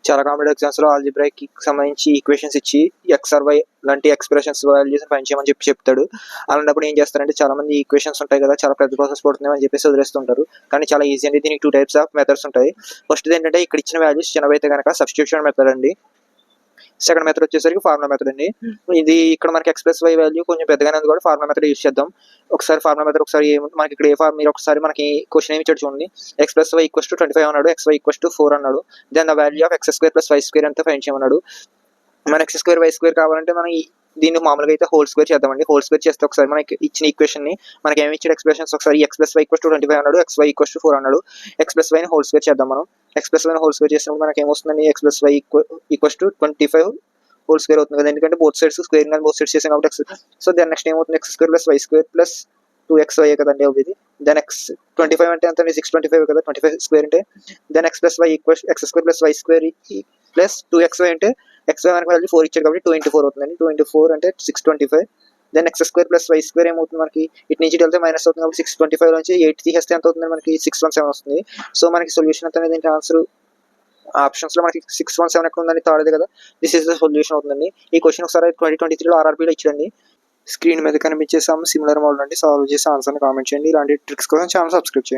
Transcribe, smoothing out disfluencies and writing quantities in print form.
చాలా కాంపిటేటివ్ ఎగ్జామ్స్లో ఆల్జీబ్రాకి సంబంధించి ఈక్వేషన్స్ ఇచ్చి ఎక్స్ ఆర్ వై లాంటి ఎక్స్ప్రెషన్స్ వాల్యూస్ ఫైండ్ చేయమని చెప్తాడు. అలాంటప్పుడు ఏం చేస్తారంటే చాలా మంది ఈక్వేషన్స్ ఉంటాయి కదా, చాలా పెద్ద ప్రాసెస్ పడుతుంది అని చెప్పేసి వదిలేస్తుంటారు. కానీ చాలా ఈజీ అండి. దీనికి 2 టైప్స్ ఆఫ్ మెథడ్స్ ఉంటాయి. ఫస్ట్ ఏంటంటే ఇక్కడ ఇచ్చిన వాల్యూస్ చిన్నవైతే కనుక సబ్స్టిట్యూషన్ మెథడ్ అండి. సెకండ్ మెథడ్ వచ్చేసరికి ఫార్ములా మెథడ్ అండి. ఇది ఇక్కడ మనకి ఎక్స్ ప్లస్ వై వాల్యూ కొంచెం పెద్దగానే ఉంది కూడా ఫార్ములా మెథడ్ యూస్ చేద్దాం. ఒకసారి ఫార్ములా మెథడ్ ఒకసారి మనకి ఇక్కడ మీరు ఒకసారి మనకి క్వశ్చన్ ఏమి ఇచ్చాడు చూడండి. X plus y equals to 25 అన్నాడు, ఎక్స్ వై ఈక్వల్స్ టు 4 అన్నాడు. Then the value of x square plus y square అంతా ఫైండ్ చేయమన్నాడు. మన ఎక్స్ స్క్వేర్ వై స్క్వేర్ కావాలంటే మనం దీన్ని మామూలుగా అయితే హోల్ స్క్వేర్ చేద్దామండి. హోల్ స్క్వేర్ చేస్తే ఒకసారి మనకి ఇచ్చిన ఈక్వేషన్ ని మనకి ఏమి ఇచ్చిన ఎక్స్ప్రెషన్స్ ఒకసారి x plus y equals to 25 అన్నాడు, ఎక్స్ వై ఈక్వల్స్ టు 4 అన్నాడు. ఎక్స్ ప్లస్ వైని హోల్ స్క్వేర్ చేద్దాం మనం. ఎక్స్ ప్లస్ వైని హోల్ స్క్వేర్ చేసినప్పుడు మనకి ఏమొస్తుందండి, x plus y equals to 25 whole square అవుతుంది కదా, ఎందుకంటే బోత్ సైడ్స్ స్క్వేర్ కానీ బోత్ సైడ్స్ చేసాం కాబట్టి ఎక్స్. సో దెన్ నెక్స్ట్ ఏమవుతుంది, x square plus y square plus 2xy కదండి అవుతుంది. దెన్ ఎక్స్ 25 అంటే ఎంత 625 కదా, 25 స్క్వేర్ అంటే then x plus y equals x square plus y square plus 2xy అంటే xy మనకి వాల్యూ 4 ఇచ్చాడు కాబట్టి 2 into 4 అవుతుందండి. 2 into 4 అంటే 625. Then x square plus y square ఏమవుతుంది మనకి ఇటు నుంచి వెళ్తే మైనస్ అవుతుంది కాబట్టి 625 నుంచి 8 తీసేస్తే ఎంత అవుతుంది మనకి 617 వస్తుంది. సో మనకి సొల్యూషన్ ఎంత అనేది ఆన్సర్ ఆప్షన్స్ లో మనకి 617 ఎక్కడ ఉందని థర్డ్ కదా, దిస్ ఇస్ ద సొల్యూషన్ అవుతుందండి. ఈ క్వశ్చన్ ఒకసారి 2023లో ఆర్ఆర్బీలో ఇచ్చాడండి. స్క్రీన్ మీద కనిపించే సిమిలర్ మోడల్ అండి. సాల్వ్ చేసి ఆన్సర్ని కామెంట్ చేయండి. ఇలాంటి ట్రిక్స్ కోసం ఛానల్ సబ్స్క్రైబ్ చేయండి.